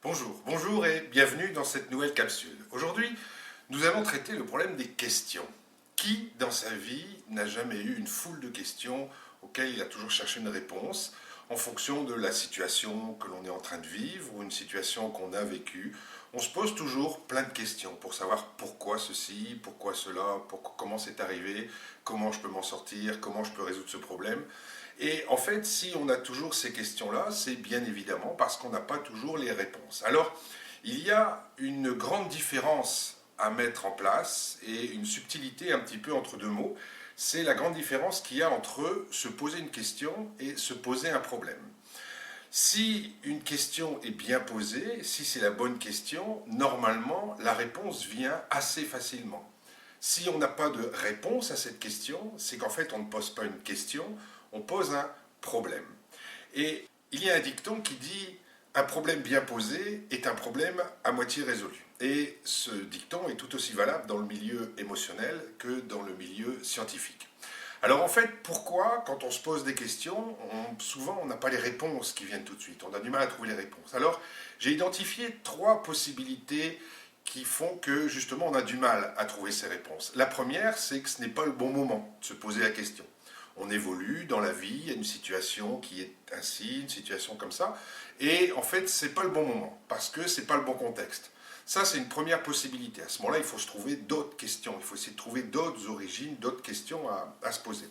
Bonjour et bienvenue dans cette nouvelle capsule. Aujourd'hui, nous allons traiter le problème des questions. Qui, dans sa vie, n'a jamais eu une foule de questions auxquelles il a toujours cherché une réponse en fonction de la situation que l'on est en train de vivre ou une situation qu'on a vécue? On se pose toujours plein de questions pour savoir pourquoi ceci, pourquoi cela, comment c'est arrivé, comment je peux m'en sortir, comment je peux résoudre ce problème. Et en fait, si on a toujours ces questions-là, c'est bien évidemment parce qu'on n'a pas toujours les réponses. Alors, il y a une grande différence à mettre en place et une subtilité un petit peu entre deux mots. C'est la grande différence qu'il y a entre se poser une question et se poser un problème. Si une question est bien posée, si c'est la bonne question, normalement, la réponse vient assez facilement. Si on n'a pas de réponse à cette question, c'est qu'en fait, on ne pose pas une question, on pose un problème. Et il y a un dicton qui dit un problème bien posé est un problème à moitié résolu. Et ce dicton est tout aussi valable dans le milieu émotionnel que dans le milieu scientifique. Alors en fait, pourquoi, quand on se pose des questions, souvent on n'a pas les réponses qui viennent tout de suite, on a du mal à trouver les réponses. Alors j'ai identifié trois possibilités qui font que justement on a du mal à trouver ces réponses. La première, c'est que ce n'est pas le bon moment de se poser la question. On évolue dans la vie, il y a une situation qui est ainsi, une situation comme ça, et en fait, c'est pas le bon moment, parce que c'est pas le bon contexte. Ça, c'est une première possibilité. À ce moment-là, il faut se trouver d'autres questions, il faut essayer de trouver d'autres origines, d'autres questions à se poser.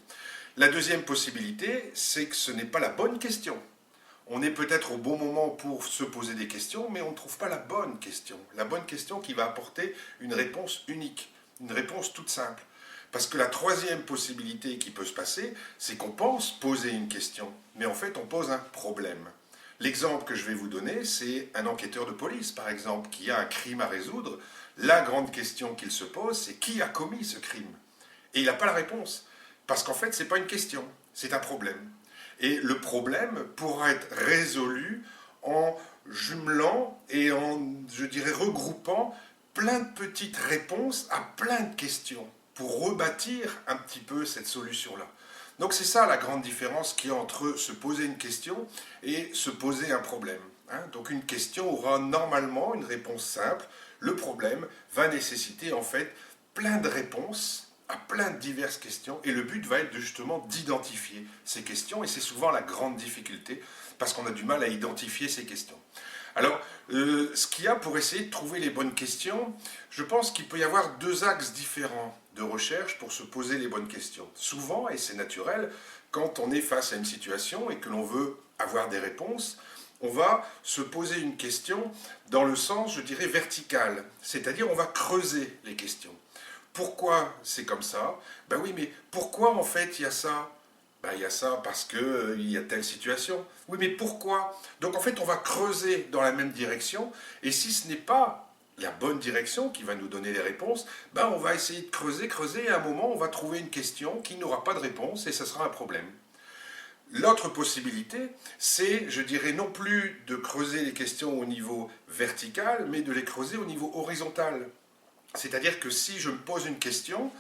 La deuxième possibilité, c'est que ce n'est pas la bonne question. On est peut-être au bon moment pour se poser des questions, mais on ne trouve pas la bonne question qui va apporter une réponse unique, une réponse toute simple. Parce que la troisième possibilité qui peut se passer, c'est qu'on pense poser une question, mais en fait on pose un problème. L'exemple que je vais vous donner, c'est un enquêteur de police, par exemple, qui a un crime à résoudre. La grande question qu'il se pose, c'est qui a commis ce crime? Et il n'a pas la réponse, parce qu'en fait, ce n'est pas une question, c'est un problème. Et le problème pourra être résolu en jumelant et en, je dirais, regroupant plein de petites réponses à plein de questions pour rebâtir un petit peu cette solution-là. Donc c'est ça la grande différence qu'il y a entre se poser une question et se poser un problème. Donc une question aura normalement une réponse simple. Le problème va nécessiter en fait plein de réponses à plein de diverses questions et le but va être justement d'identifier ces questions et c'est souvent la grande difficulté parce qu'on a du mal à identifier ces questions. Alors, ce qu'il y a pour essayer de trouver les bonnes questions, je pense qu'il peut y avoir deux axes différents de recherche pour se poser les bonnes questions. Souvent, et c'est naturel, quand on est face à une situation et que l'on veut avoir des réponses, on va se poser une question dans le sens, je dirais, vertical. C'est-à-dire, on va creuser les questions. Pourquoi c'est comme ça? Ben oui, mais pourquoi en fait il y a ça? Ben, il y a ça parce qu'il y a telle situation. Oui, mais pourquoi? Donc en fait, on va creuser dans la même direction, et si ce n'est pas la bonne direction qui va nous donner les réponses, ben on va essayer de creuser, creuser, et à un moment, on va trouver une question qui n'aura pas de réponse, et ça sera un problème. L'autre possibilité, c'est, je dirais, non plus de creuser les questions au niveau vertical, mais de les creuser au niveau horizontal. C'est-à-dire que si je me pose une question,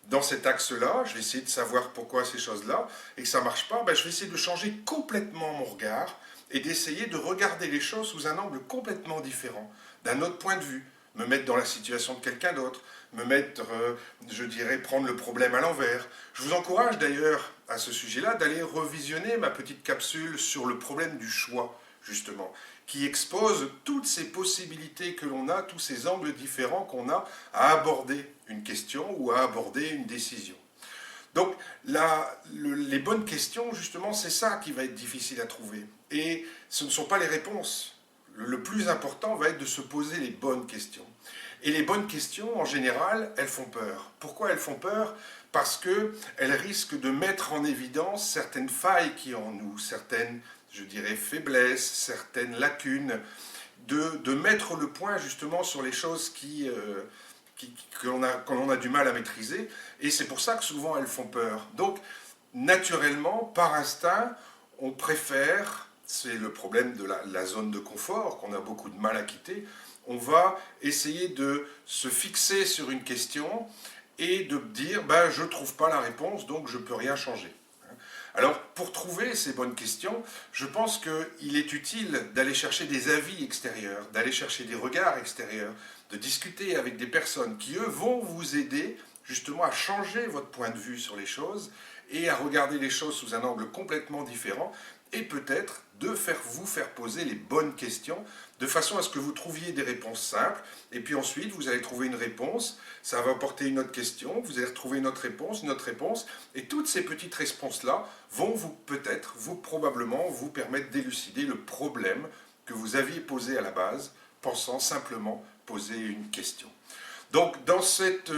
dans cet axe-là, je vais essayer de savoir pourquoi ces choses-là, et que ça ne marche pas, ben je vais essayer de changer complètement mon regard et d'essayer de regarder les choses sous un angle complètement différent, d'un autre point de vue, me mettre dans la situation de quelqu'un d'autre, me mettre, je dirais, prendre le problème à l'envers. Je vous encourage d'ailleurs à ce sujet-là d'aller revisionner ma petite capsule sur le problème du choix, justement, qui expose toutes ces possibilités que l'on a, tous ces angles différents qu'on a à aborder une question ou à aborder une décision. Donc les bonnes questions, justement, c'est ça qui va être difficile à trouver. Et ce ne sont pas les réponses. Le plus important va être de se poser les bonnes questions. Et les bonnes questions, en général, elles font peur. Pourquoi elles font peur? Parce qu'elles risquent de mettre en évidence certaines failles qui en nous, certaines, je dirais, faiblesses, certaines lacunes, de mettre le point justement sur les choses que l'on a du mal à maîtriser, et c'est pour ça que souvent elles font peur. Donc, naturellement, par instinct, on préfère, c'est le problème de la zone de confort qu'on a beaucoup de mal à quitter, on va essayer de se fixer sur une question et de dire ben, je ne trouve pas la réponse, donc je ne peux rien changer. Alors, pour trouver ces bonnes questions, je pense qu'il est utile d'aller chercher des avis extérieurs, d'aller chercher des regards extérieurs, de discuter avec des personnes qui, eux, vont vous aider justement à changer votre point de vue sur les choses et à regarder les choses sous un angle complètement différent et peut-être de vous faire poser les bonnes questions de façon à ce que vous trouviez des réponses simples et puis ensuite vous allez trouver une réponse, ça va apporter une autre question, vous allez retrouver une autre réponse et toutes ces petites réponses-là vont probablement vous permettre d'élucider le problème que vous aviez posé à la base pensant simplement poser une question. Donc dans cette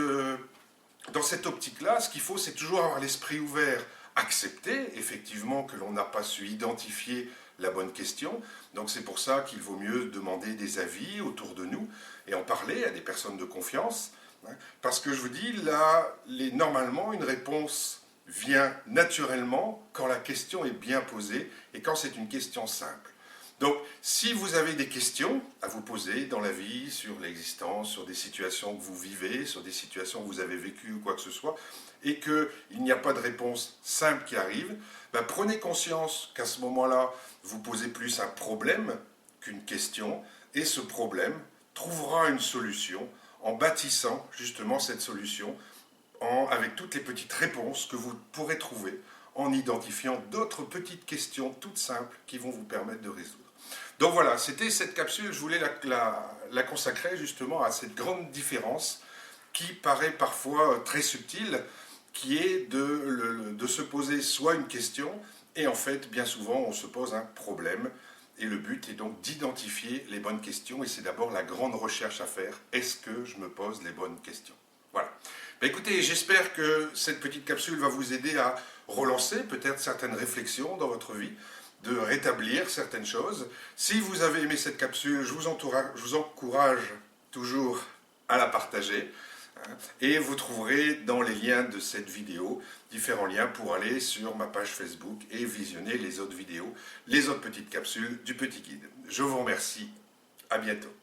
optique-là, ce qu'il faut, c'est toujours avoir l'esprit ouvert, accepter effectivement que l'on n'a pas su identifier la bonne question. Donc c'est pour ça qu'il vaut mieux demander des avis autour de nous et en parler à des personnes de confiance. Parce que je vous dis, là, normalement, une réponse vient naturellement quand la question est bien posée et quand c'est une question simple. Donc, si vous avez des questions à vous poser dans la vie, sur l'existence, sur des situations que vous vivez, sur des situations que vous avez vécues ou quoi que ce soit, et qu'il n'y a pas de réponse simple qui arrive, ben prenez conscience qu'à ce moment-là, vous posez plus un problème qu'une question, et ce problème trouvera une solution en bâtissant justement cette solution avec toutes les petites réponses que vous pourrez trouver en identifiant d'autres petites questions toutes simples qui vont vous permettre de résoudre. Donc voilà, c'était cette capsule, je voulais la consacrer justement à cette grande différence qui paraît parfois très subtile, qui est de se poser soit une question, et en fait, bien souvent, on se pose un problème, et le but est donc d'identifier les bonnes questions, et c'est d'abord la grande recherche à faire. Est-ce que je me pose les bonnes questions? Voilà. Ben écoutez, j'espère que cette petite capsule va vous aider à relancer peut-être certaines réflexions dans votre vie, de rétablir certaines choses. Si vous avez aimé cette capsule, je vous encourage toujours à la partager. Et vous trouverez dans les liens de cette vidéo différents liens pour aller sur ma page Facebook et visionner les autres vidéos, les autres petites capsules du petit guide. Je vous remercie. À bientôt.